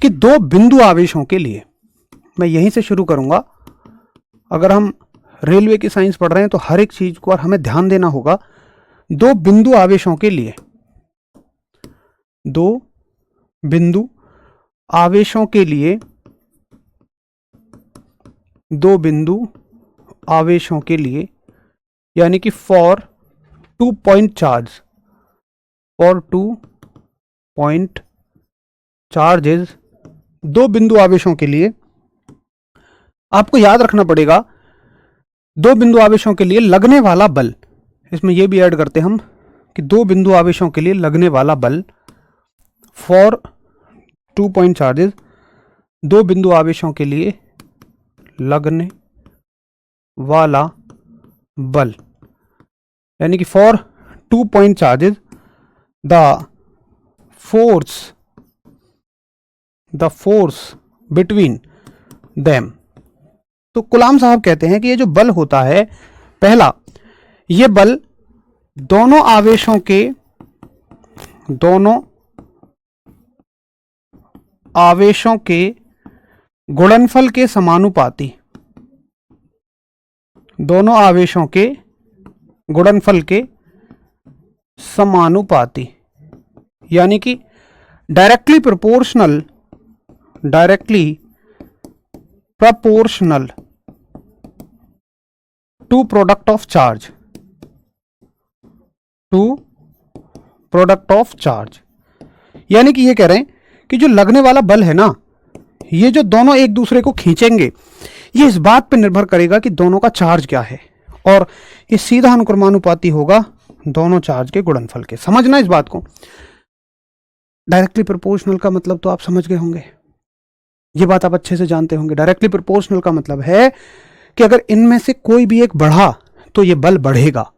कि दो बिंदु आवेशों के लिए, मैं यहीं से शुरू करूंगा। अगर हम रेलवे की साइंस पढ़ रहे हैं तो हर एक चीज को हमें ध्यान देना होगा। दो बिंदु आवेशों के लिए, दो बिंदु आवेशों के लिए, दो बिंदु आवेशों के लिए, यानी कि for 2 point charge, for 2 point charges, दो बिंदु आवेशों के लिए आपको याद रखना पड़ेगा, दो बिंदु आवेशों के लिए लगने वाला बल, इसमें यह भी ऐड करते हम कि दो बिंदु आवेशों के लिए लगने वाला बल, फॉर 2 पॉइंट चार्जेस, दो बिंदु आवेशों के लिए लगने वाला बल, यानी कि for 2 point charges the force between them. तो कूलाम साहब कहते हैं कि ये जो बल होता है, पहला, ये बल दोनों आवेशों के गुणनफल के समानुपाती, दोनों आवेशों के गुणनफल के समानुपाती, यानी कि directly proportional to product of charge, यानी कि ये कह रहे हैं कि जो लगने वाला बल है ना, ये जो दोनों एक दूसरे को खींचेंगे, ये इस बात पर निर्भर करेगा कि दोनों का चार्ज क्या है, और ये सीधा अनुक्रमानुपाती होगा दोनों चार्ज के गुणनफल के। समझना इस बात को। डायरेक्टली प्रोपोर्शनल का मतलब तो आप समझ गए होंगे, ये बात आप अच्छे से जानते होंगे। डायरेक्टली प्रोपोर्शनल का मतलब है कि अगर इनमें से कोई भी एक बढ़ा तो ये बल बढ़ेगा।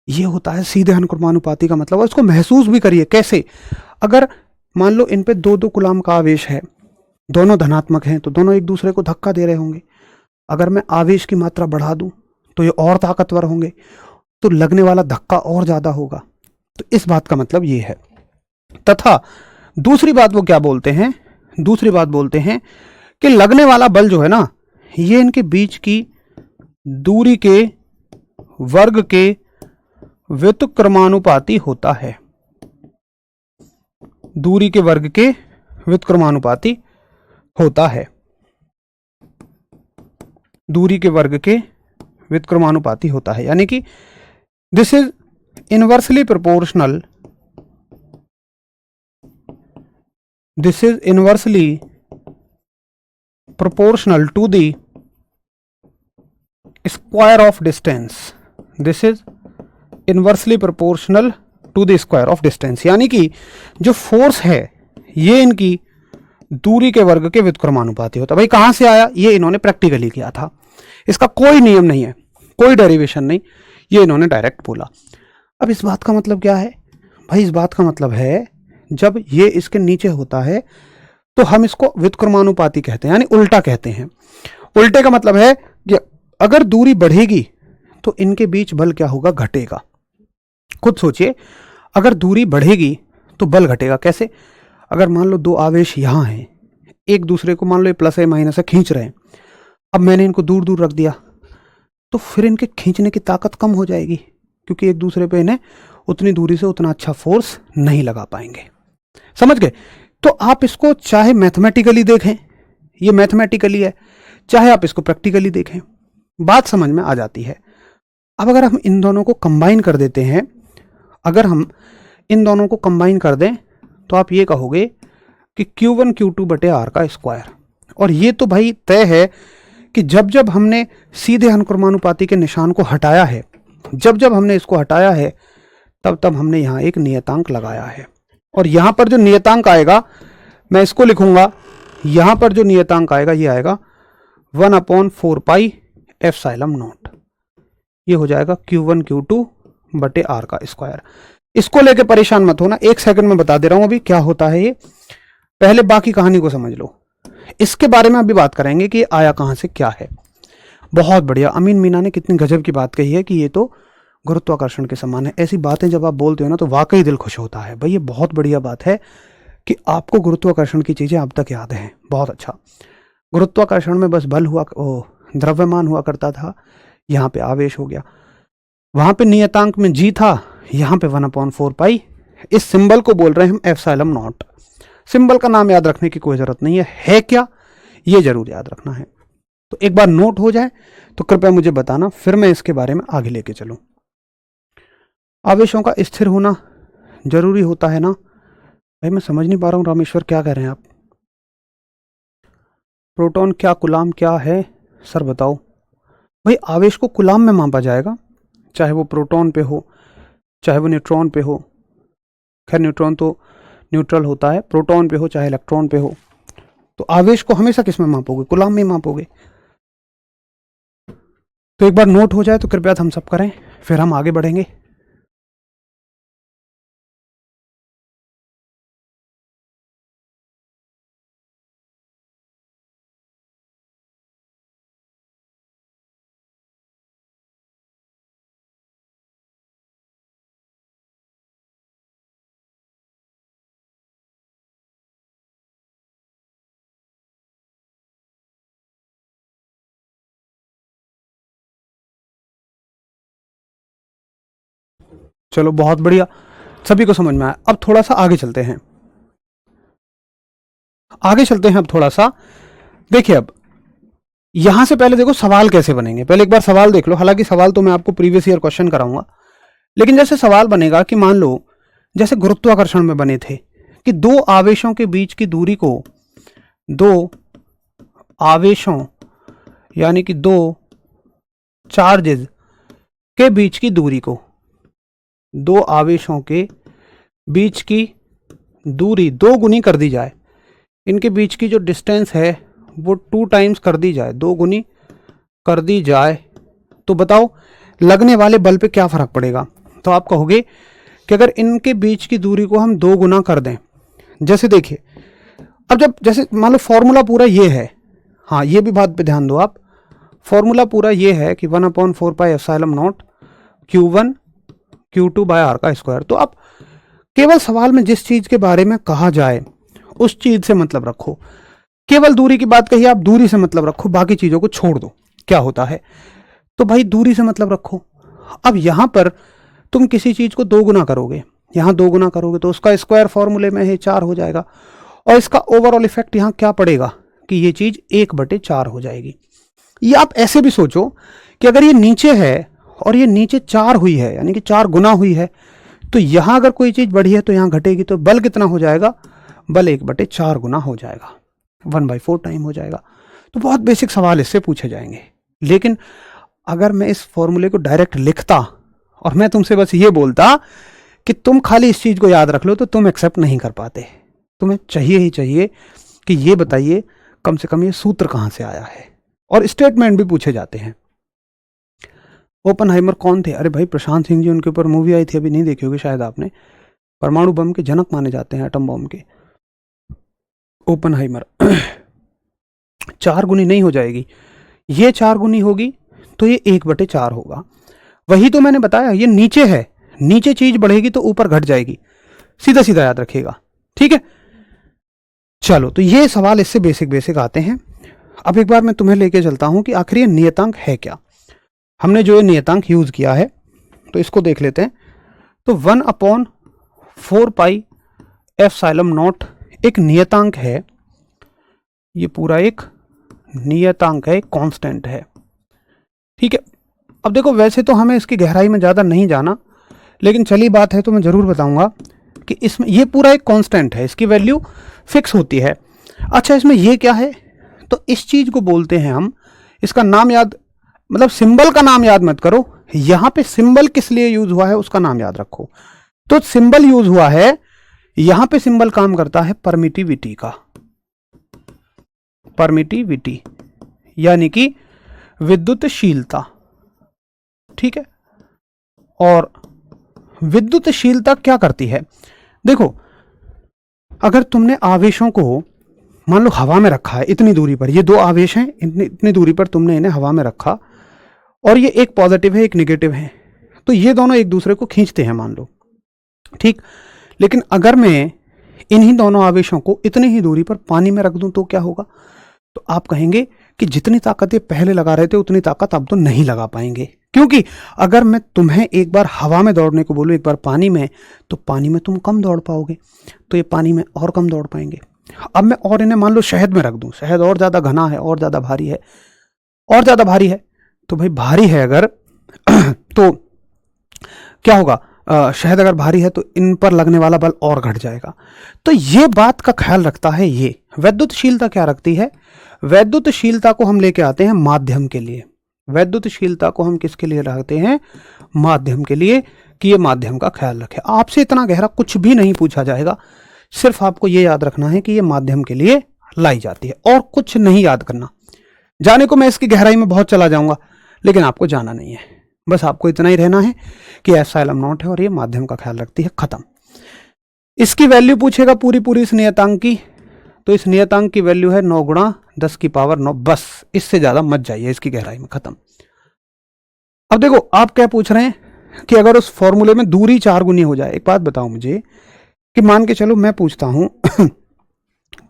ये होता है सीधे अनुक्रमानुपाती का मतलब। और इसको महसूस भी करिए कैसे, अगर मान लो इन पे दो दो कूलाम का आवेश है, दोनों धनात्मक हैं, तो दोनों एक दूसरे को धक्का दे रहे होंगे। अगर मैं आवेश की मात्रा बढ़ा दूं तो ये और ताकतवर होंगे, तो लगने वाला धक्का और ज्यादा होगा। तो इस बात का मतलब ये है। तथा दूसरी बात वो क्या बोलते हैं, दूसरी बात बोलते हैं कि लगने वाला बल जो है ना, ये इनके बीच की दूरी के वर्ग के व्युत्क्रमानुपाती होता है, दूरी के वर्ग के व्युत्क्रमानुपाती होता है, दूरी के वर्ग के व्युत्क्रमानुपाती होता है, यानी कि this is inversely proportional, this is inversely proportional to the square of distance, this is inversely proportional to the square of distance, यानी कि जो फोर्स है ये इनकी दूरी के वर्ग के व्युत्क्रमानुपाती होता है। भाई कहां से आया, ये इन्होंने प्रैक्टिकली किया था, इसका कोई नियम नहीं है, कोई डेरिवेशन नहीं, ये इन्होंने डायरेक्ट बोला। अब इस बात का मतलब क्या है भाई, इस बात का मतलब है जब ये इसके नीचे होता है तो हम इसको व्युत्क्रमानुपाती कहते हैं, यानी उल्टा कहते हैं। उल्टे का मतलब है कि अगर दूरी बढ़ेगी तो इनके बीच बल क्या होगा, घटेगा। खुद सोचिए, अगर दूरी बढ़ेगी तो बल घटेगा। कैसे? अगर मान लो दो आवेश यहां हैं, एक दूसरे को मान लो प्लस है माइनस है खींच रहे हैं, अब मैंने इनको दूर दूर रख दिया तो फिर इनके खींचने की ताकत कम हो जाएगी, क्योंकि एक दूसरे पे इन्हें उतनी दूरी से उतना अच्छा फोर्स नहीं लगा पाएंगे। समझ गए? तो आप इसको चाहे मैथमेटिकली देखें, ये मैथमेटिकली है, चाहे आप इसको प्रैक्टिकली देखें, बात समझ में आ जाती है। अब अगर हम इन दोनों को कंबाइन कर देते हैं, अगर हम इन दोनों को कंबाइन कर दें तो आप ये कहोगे कि Q1 Q2 बटे R का स्क्वायर। और ये तो भाई तय है कि जब जब हमने सीधे अनुक्रमानुपाती के निशान को हटाया है, जब जब हमने इसको हटाया है, तब तब हमने यहाँ एक नियतांक लगाया है। और यहाँ पर जो नियतांक आएगा मैं इसको लिखूंगा, यहाँ पर जो नियतांक आएगा ये आएगा 1/4 पाई एप्सिलॉन नॉट, ये हो जाएगा Q1 Q2 बटे R का स्क्वायर। इसको लेके परेशान मत होना, एक सेकंड में बता दे रहा हूं अभी क्या होता है ये, पहले बाकी कहानी को समझ लो। इसके बारे में अभी बात करेंगे कि आया कहां से क्या है। बहुत बढ़िया, अमीन मीना ने कितनी गजब की बात कही है कि ये तो गुरुत्वाकर्षण के समान है। ऐसी बातें जब आप बोलते हो ना तो वाकई दिल खुश होता है। भाई ये बहुत बढ़िया बात है कि आपको गुरुत्वाकर्षण की चीजें अब तक याद हैं। बहुत अच्छा। गुरुत्वाकर्षण में बस बल हुआ, द्रव्यमान हुआ करता था, यहाँ पे आवेश हो गया, वहां पे नियतांक में जी था, यहाँ पे 1/4 पाई। इस सिंबल को बोल रहे हैं हम एप्सिलॉन नॉट। सिंबल का नाम याद रखने की कोई जरूरत नहीं है क्या, ये जरूर याद रखना है। तो एक बार नोट हो जाए तो कृपया मुझे बताना, फिर मैं इसके बारे में आगे लेके चलूं। आवेशों का स्थिर होना जरूरी होता है ना? भाई मैं समझ नहीं पा रहा हूं रामेश्वर, क्या कह रहे हैं आप? प्रोटॉन क्या, कूलाम क्या है सर बताओ। भाई आवेश को कूलाम में मापा जाएगा, चाहे वो प्रोटॉन पे हो चाहे वो न्यूट्रॉन पे हो। खैर न्यूट्रॉन तो न्यूट्रल होता है, प्रोटॉन पे हो चाहे इलेक्ट्रॉन पे हो। तो आवेश को हमेशा किस में मापोगे? कूलाम में मापोगे। तो एक बार नोट हो जाए तो कृपया हम सब करें, फिर हम आगे बढ़ेंगे। चलो बहुत बढ़िया, सभी को समझ में आया। अब थोड़ा सा आगे चलते हैं, अब थोड़ा सा देखिए। अब यहां से पहले देखो सवाल कैसे बनेंगे, पहले एक बार सवाल देख लो। हालांकि सवाल तो मैं आपको प्रीवियस ईयर क्वेश्चन कराऊंगा, लेकिन जैसे सवाल बनेगा कि मान लो जैसे गुरुत्वाकर्षण में बने थे कि दो आवेशों के बीच की दूरी को, दो आवेशों यानी कि दो चार्जेस के बीच की दूरी को, दो आवेशों के बीच की दूरी 2 गुनी कर दी जाए, इनके बीच की जो डिस्टेंस है वो 2 टाइम्स कर दी जाए, 2 गुनी कर दी जाए, तो बताओ लगने वाले बल पे क्या फर्क पड़ेगा? तो आप कहोगे कि अगर इनके बीच की दूरी को हम 2 गुना कर दें, जैसे देखिए अब जब जैसे मान लो फॉर्मूला पूरा ये है, हाँ ये भी बात पे ध्यान दो आप, फॉर्मूला पूरा ये है कि 1/4 pi epsilon naught Q1 Q2 by R का स्क्वायर। तो आप केवल सवाल में जिस चीज के बारे में कहा जाए उस चीज से मतलब रखो। केवल दूरी की बात कही, आप दूरी से मतलब रखो, बाकी चीजों को छोड़ दो। क्या होता है? तो भाई दूरी से मतलब रखो। अब यहां पर तुम किसी चीज को 2 गुना करोगे, यहाँ 2 गुना करोगे तो उसका स्क्वायर फॉर्मूले में है 4 हो जाएगा, और इसका ओवरऑल इफेक्ट यहाँ क्या पड़ेगा कि ये चीज 1/4 हो जाएगी। ये आप ऐसे भी सोचो कि अगर ये नीचे है और ये नीचे 4 हुई है, यानी कि 4 गुना हुई है, तो यहां अगर कोई चीज बढ़ी है तो यहां घटेगी, तो बल कितना हो जाएगा, बल 1/4 गुना हो जाएगा, 1/4 टाइम हो जाएगा। तो बहुत बेसिक सवाल इससे पूछे जाएंगे। लेकिन अगर मैं इस फॉर्मूले को डायरेक्ट लिखता और मैं तुमसे बस ये बोलता कि तुम खाली इस चीज को याद रख लो, तो तुम एक्सेप्ट नहीं कर पाते। तुम्हें चाहिए ही चाहिए कि ये बताइए कम से कम ये सूत्र कहां से आया है, और स्टेटमेंट भी पूछे जाते हैं। ओपनहाइमर कौन थे? अरे भाई प्रशांत सिंह जी, उनके ऊपर मूवी आई थी, अभी नहीं देखी होगी शायद आपने। परमाणु बम के जनक माने जाते हैं, एटम बम के। ओपनहाइमर 4 गुनी नहीं हो जाएगी, ये 4 गुनी होगी तो ये 1/4 होगा। वही तो मैंने बताया, ये नीचे है, नीचे चीज बढ़ेगी तो ऊपर घट जाएगी, सीधा सीधा याद रखिएगा, ठीक है। चलो, तो ये सवाल इससे बेसिक बेसिक आते हैं। अब एक बार मैं तुम्हें लेके चलता हूं कि आखिर ये नियतांक है क्या। हमने जो ये नियतांक यूज किया है तो इसको देख लेते हैं। तो 1/4 पाई एप्सिलॉन नॉट एक नियतांक है, ये पूरा एक नियतांक है, कांस्टेंट है, ठीक है। अब देखो, वैसे तो हमें इसकी गहराई में ज़्यादा नहीं जाना, लेकिन चली बात है तो मैं ज़रूर बताऊंगा कि इसमें ये पूरा एक कांस्टेंट है, इसकी वैल्यू फिक्स होती है। अच्छा, इसमें ये क्या है, तो इस चीज़ को बोलते हैं हम, इसका नाम याद, मतलब सिंबल का नाम याद मत करो, यहां पे सिंबल किस लिए यूज हुआ है उसका नाम याद रखो। तो सिंबल यूज हुआ है, यहां पे सिंबल काम करता है परमिटिविटी का, परमिटिविटी यानी कि विद्युतशीलता, ठीक है। और विद्युतशीलता क्या करती है, देखो, अगर तुमने आवेशों को मान लो हवा में रखा है इतनी दूरी पर, ये 2 आवेश हैं, इतनी दूरी पर तुमने इन्हें हवा में रखा, और ये एक पॉजिटिव है एक नेगेटिव है, तो ये दोनों एक दूसरे को खींचते हैं मान लो, ठीक। लेकिन अगर मैं इन्हीं दोनों आवेशों को इतनी ही दूरी पर पानी में रख दूं तो क्या होगा, तो आप कहेंगे कि जितनी ताकत ये पहले लगा रहे थे उतनी ताकत अब तो नहीं लगा पाएंगे, क्योंकि अगर मैं तुम्हें एक बार हवा में दौड़ने को बोलूं, एक बार पानी में, तो पानी में तुम कम दौड़ पाओगे, तो ये पानी में और कम दौड़ पाएंगे। अब मैं और इन्हें मान लो शहद में रख दूं, शहद और ज्यादा घना है, और ज्यादा भारी है, और ज्यादा भारी है, तो भाई भारी है अगर तो क्या होगा, शहद अगर भारी है तो इन पर लगने वाला बल और घट जाएगा। तो ये बात का ख्याल रखता है ये वैद्युतशीलता। क्या रखती है, वैद्युतशीलता को हम लेके आते हैं माध्यम के लिए, वैद्युतशीलता को हम किसके लिए रखते हैं, माध्यम के लिए, कि ये माध्यम का ख्याल रखे। आपसे इतना गहरा कुछ भी नहीं पूछा जाएगा, सिर्फ आपको ये याद रखना है कि ये माध्यम के लिए लाई जाती है, और कुछ नहीं याद करना। जाने को मैं इसकी गहराई में बहुत चला जाऊंगा, लेकिन आपको जाना नहीं है, बस आपको इतना ही रहना है कि एप्सिलॉन नॉट है और ये माध्यम का ख्याल रखती है, खत्म। इसकी वैल्यू पूछेगा पूरी पूरी इस नियतांक की, तो इस नियतांक की वैल्यू है 9 × 10⁹, बस इससे ज्यादा मत जाइए इसकी गहराई में, खत्म। अब देखो, आप क्या पूछ रहे हैं कि अगर उस फॉर्मूले में दूरी 4 गुनी हो जाए। एक बात बताओ मुझे कि मान के चलो मैं पूछता हूं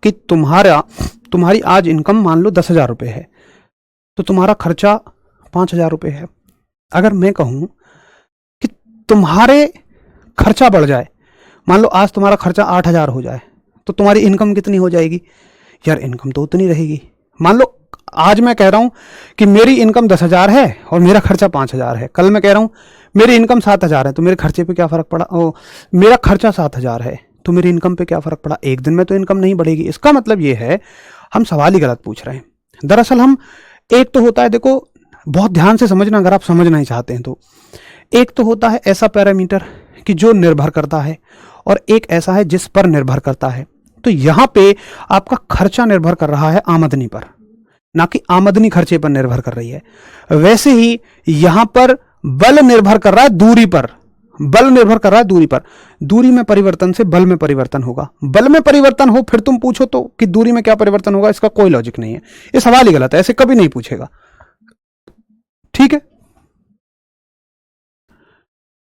कि तुम्हारी आज इनकम मान लो 10,000 रुपये है, तो तुम्हारा खर्चा 5,000 रुपये है। अगर मैं कहूं कि तुम्हारे खर्चा बढ़ जाए, मान लो आज तुम्हारा खर्चा 8,000 हो जाए, तो तुम्हारी इनकम कितनी हो जाएगी, यार इनकम तो उतनी रहेगी। मान लो आज मैं कह रहा हूं कि मेरी इनकम 10,000 है और मेरा खर्चा 5,000 है, कल मैं कह रहा हूं मेरी इनकम 7,000 है, तो मेरे खर्चे पे क्या फर्क पड़ा, मेरा खर्चा 7,000 है तो मेरी इनकम पे क्या फर्क पड़ा, एक दिन में तो इनकम नहीं बढ़ेगी। इसका मतलब ये है हम सवाल ही गलत पूछ रहे हैं। दरअसल हम, एक तो होता है, देखो बहुत ध्यान से समझना अगर आप समझना ही चाहते हैं तो, एक तो होता है ऐसा पैरामीटर कि जो निर्भर करता है, और एक ऐसा है जिस पर निर्भर करता है। तो यहां पे आपका खर्चा निर्भर कर रहा है आमदनी पर, ना कि आमदनी खर्चे पर निर्भर कर रही है। वैसे ही यहां पर बल निर्भर कर रहा है दूरी पर, बल निर्भर कर रहा है दूरी पर। दूरी में परिवर्तन से बल में परिवर्तन होगा, बल में परिवर्तन हो फिर तुम पूछो तो कि दूरी में क्या परिवर्तन होगा, इसका कोई लॉजिक नहीं है, ये सवाल ही गलत है, ऐसे कभी नहीं पूछेगा, ठीक है।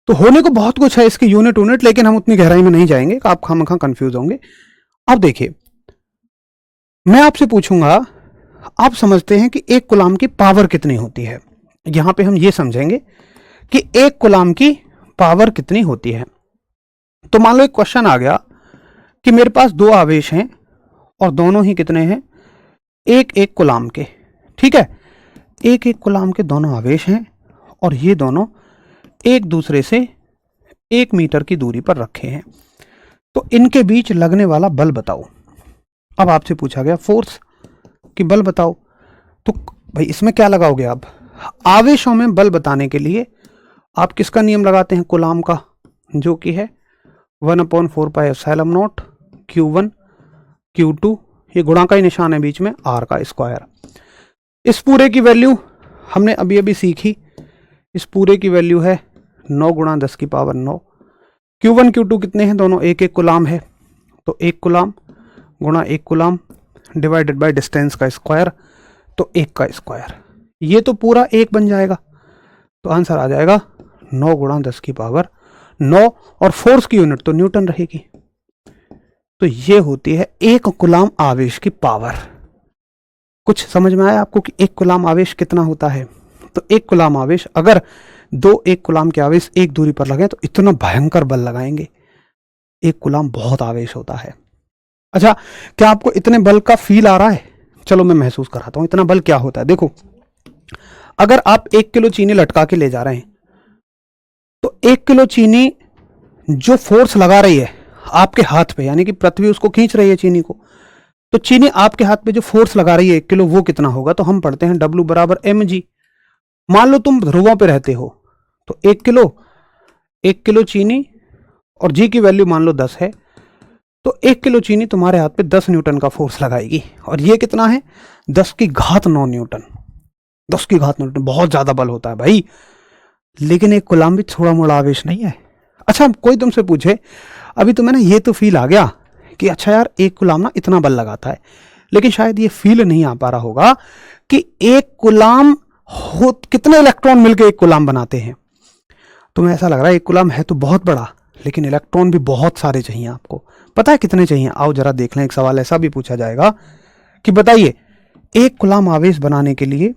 तो होने को बहुत कुछ है इसकी यूनिट, लेकिन हम उतनी गहराई में नहीं जाएंगे, आप खामखा कंफ्यूज होंगे। अब देखिए, मैं आपसे पूछूंगा, आप समझते हैं कि 1 कूलाम की पावर कितनी होती है। यहां पे हम ये समझेंगे कि 1 कूलाम की पावर कितनी होती है। तो मान लो एक क्वेश्चन आ गया कि मेरे पास दो आवेश हैं और दोनों ही कितने हैं, एक एक कूलाम के, ठीक है, एक एक कूलाम के दोनों आवेश हैं और ये दोनों एक दूसरे से 1 मीटर की दूरी पर रखे हैं, तो इनके बीच लगने वाला बल बताओ। अब आपसे पूछा गया फोर्स कि बल बताओ, तो भाई इसमें क्या लगाओगे आप, आवेशों में बल बताने के लिए आप किसका नियम लगाते हैं, कूलाम का, जो कि है 1/4πε0 Q1 Q2, ये गुणा का ही निशान है बीच में, R का स्क्वायर। इस पूरे की वैल्यू हमने अभी अभी सीखी, इस पूरे की वैल्यू है 9 × 10⁹। Q1 Q2 कितने हैं, दोनों एक एक कूलाम है, तो 1 कूलाम गुणा 1 कूलाम डिवाइडेड बाय डिस्टेंस का स्क्वायर, तो 1 का स्क्वायर, ये तो पूरा 1 बन जाएगा, तो आंसर आ जाएगा 9 × 10⁹। और फोर्स की यूनिट तो न्यूटन रहेगी। तो ये होती है 1 कूलाम आवेश की पावर। कुछ समझ में आया आपको कि 1 कूलाम आवेश कितना होता है। तो 1 कूलाम आवेश, अगर 1 कूलाम के आवेश एक दूरी पर लगे तो इतना भयंकर बल लगाएंगे। 1 कूलाम बहुत आवेश होता है। अच्छा, क्या आपको इतने बल का फील आ रहा है? चलो मैं महसूस कराता हूं इतना बल क्या होता है। देखो, अगर आप 1 किलो चीनी लटका के ले जा रहे हैं, तो 1 किलो चीनी जो फोर्स लगा रही है आपके हाथ पे, यानी कि पृथ्वी उसको खींच रही है चीनी को, तो चीनी आपके हाथ पे जो फोर्स लगा रही है 1 किलो, वो कितना होगा? तो हम पढ़ते हैं W = mg। मान लो तुम ध्रुवों पे रहते हो, तो 1 किलो चीनी और जी की वैल्यू मान लो 10 है, तो 1 किलो चीनी तुम्हारे हाथ पे 10 न्यूटन का फोर्स लगाएगी, और ये कितना है? 10⁹9 न्यूटन। 10⁹9 न्यूटन बहुत ज्यादा बल होता है भाई। लेकिन 1 कूलाम भी थोड़ा मोड़ा आवेश नहीं है। अच्छा, कोई तुमसे पूछे, अभी तुम्हें ना ये तो फील आ गया कि अच्छा यार 1 कूलाम ना इतना बल लगाता है, लेकिन शायद ये फील नहीं आ पा रहा होगा कि 1 कूलाम कितने इलेक्ट्रॉन मिलकर 1 कूलाम बनाते हैं। तुम्हें ऐसा लग रहा है 1 कूलाम है तो बहुत बड़ा, लेकिन इलेक्ट्रॉन भी बहुत सारे चाहिए। आपको पता है कितने चाहिए? आओ जरा देख लें। एक सवाल ऐसा भी पूछा जाएगा कि बताइए 1 कूलाम आवेश बनाने के लिए,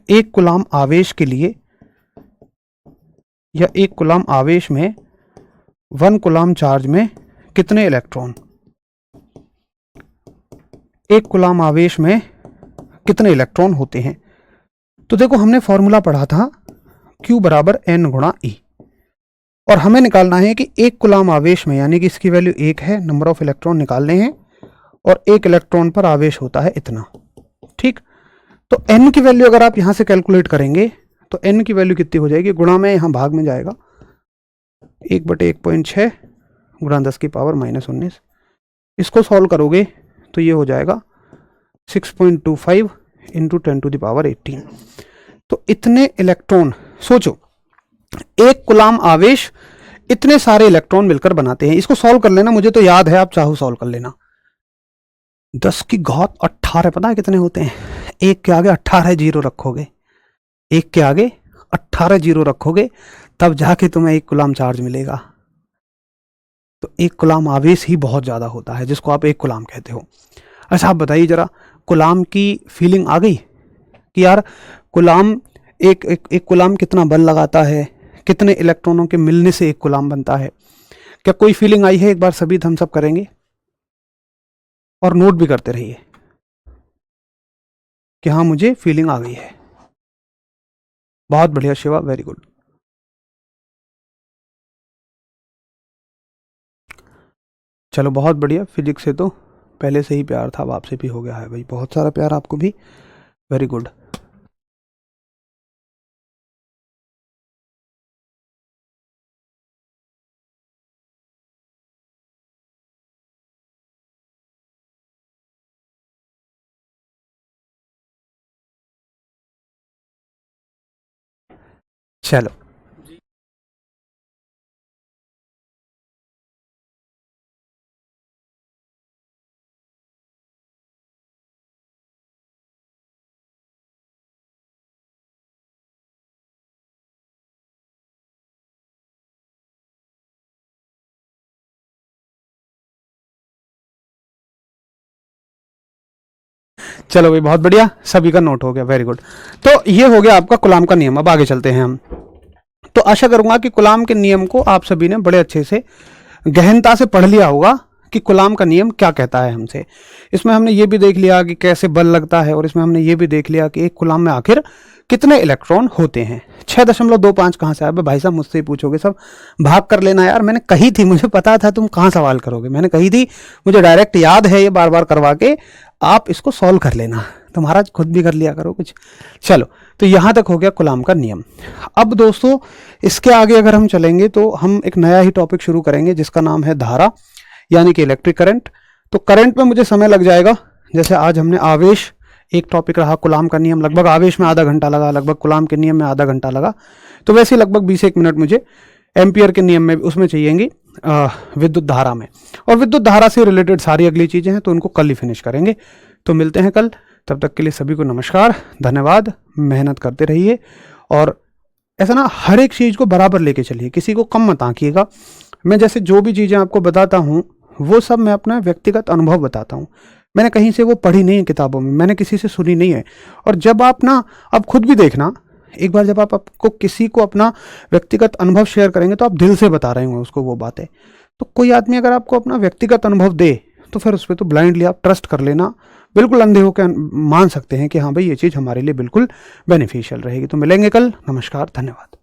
1 कूलाम आवेश के लिए, या 1 कूलाम आवेश में 1 कूलाम चार्ज में कितने इलेक्ट्रॉन, 1 कूलाम आवेश में कितने इलेक्ट्रॉन होते हैं? तो देखो, हमने फॉर्मूला पढ़ा था Q = N × E, और हमें निकालना है कि 1 कूलाम आवेश में, यानी कि इसकी वैल्यू 1 है, नंबर ऑफ इलेक्ट्रॉन निकालने हैं, और 1 इलेक्ट्रॉन पर आवेश होता है इतना, ठीक। तो N की वैल्यू अगर आप यहां से कैलकुलेट करेंगे तो N की वैल्यू कितनी हो जाएगी? गुणा में यहां भाग में जाएगा, 1/1.6 × 10⁻−19। इसको सॉल्व करोगे तो ये हो जाएगा 6.25 × 10⁻18। तो इतने इलेक्ट्रॉन, सोचो 1 कूलाम आवेश इतने सारे इलेक्ट्रॉन मिलकर बनाते हैं। इसको सॉल्व कर लेना, मुझे तो याद है, आप चाहो सॉल्व कर लेना। 10⁸18 पता है कितने होते हैं? 1 के आगे 18 जीरो रखोगे, 1 के आगे 18 जीरो रखोगे, तब जाके तुम्हें 1 कूलाम चार्ज मिलेगा। तो 1 कूलाम आवेश ही बहुत ज्यादा होता है, जिसको आप 1 कूलाम कहते हो। अच्छा, आप बताइए जरा, कूलाम की फीलिंग आ गई कि यार कूलाम, एक कूलाम कितना बल लगाता है, कितने इलेक्ट्रॉनों के मिलने से 1 कूलाम बनता है? क्या कोई फीलिंग आई है? एक बार सभी हम सब करेंगे और नोट भी करते रहिए कि हाँ मुझे फीलिंग आ गई है। बहुत बढ़िया शिवा, वेरी गुड। चलो बहुत बढ़िया। फिजिक्स से तो पहले से ही प्यार था, अब आपसे भी हो गया है भाई, बहुत सारा प्यार आपको भी, वेरी गुड। चलो चलो भाई, बहुत बढ़िया, सभी का नोट हो गया, वेरी गुड। तो ये हो गया आपका कूलाम का नियम। अब आगे चलते हैं हम। तो आशा करूंगा कि कूलाम के नियम को आप सभी ने बड़े अच्छे से गहनता से पढ़ लिया होगा कि कूलाम का नियम क्या कहता है हमसे। इसमें हमने ये भी देख लिया कि कैसे बल लगता है, और इसमें हमने ये भी देख लिया कि एक कूलाम में आखिर कितने इलेक्ट्रॉन होते हैं। 6.25 कहाँ से आया? भाई साहब मुझसे ही पूछोगे सब, भाग कर लेना यार। मैंने कही थी, मुझे पता था तुम कहाँ सवाल करोगे, मैंने कही थी, मुझे डायरेक्ट याद है, ये बार बार करवा के आप इसको सॉल्व कर लेना। तुम्हारा खुद भी कर लिया करो कुछ। चलो, तो यहाँ तक हो गया कूलाम का नियम। अब दोस्तों इसके आगे अगर हम चलेंगे तो हम एक नया ही टॉपिक शुरू करेंगे जिसका नाम है धारा, यानी कि इलेक्ट्रिक करंट। तो करंट में मुझे समय लग जाएगा, जैसे आज हमने आवेश एक टॉपिक रहा, कूलाम का नियम, लगभग आवेश में आधा घंटा लगा, लगभग कूलाम के नियम में आधा घंटा लगा। तो वैसे लगभग 20 मिनट मुझे एम्पियर के नियम में उसमें चाहिएंगी विद्युत धारा में, और विद्युत धारा से रिलेटेड सारी अगली चीज़ें हैं तो उनको कल ही फिनिश करेंगे। तो मिलते हैं कल, तब तक के लिए सभी को नमस्कार, धन्यवाद। मेहनत करते रहिए और ऐसा ना हर एक चीज़ को बराबर लेके चलिए, किसी को कम मत आंकिएगा। मैं जैसे जो भी चीज़ें आपको बताता हूँ वो सब मैं अपना व्यक्तिगत अनुभव बताता हूँ, मैंने कहीं से वो पढ़ी नहीं है किताबों में, मैंने किसी से सुनी नहीं है। और जब आप ना, अब खुद भी देखना, एक बार जब आपको किसी को अपना व्यक्तिगत अनुभव शेयर करेंगे तो आप दिल से बता रहे होंगे उसको वो बातें। तो कोई आदमी अगर आपको अपना व्यक्तिगत अनुभव दे तो फिर उस पर तो ब्लाइंडली आप ट्रस्ट कर लेना, बिल्कुल अंधे होकर मान सकते हैं कि हाँ भाई ये चीज़ हमारे लिए बिल्कुल बेनिफिशियल रहेगी। तो मिलेंगे कल, नमस्कार, धन्यवाद।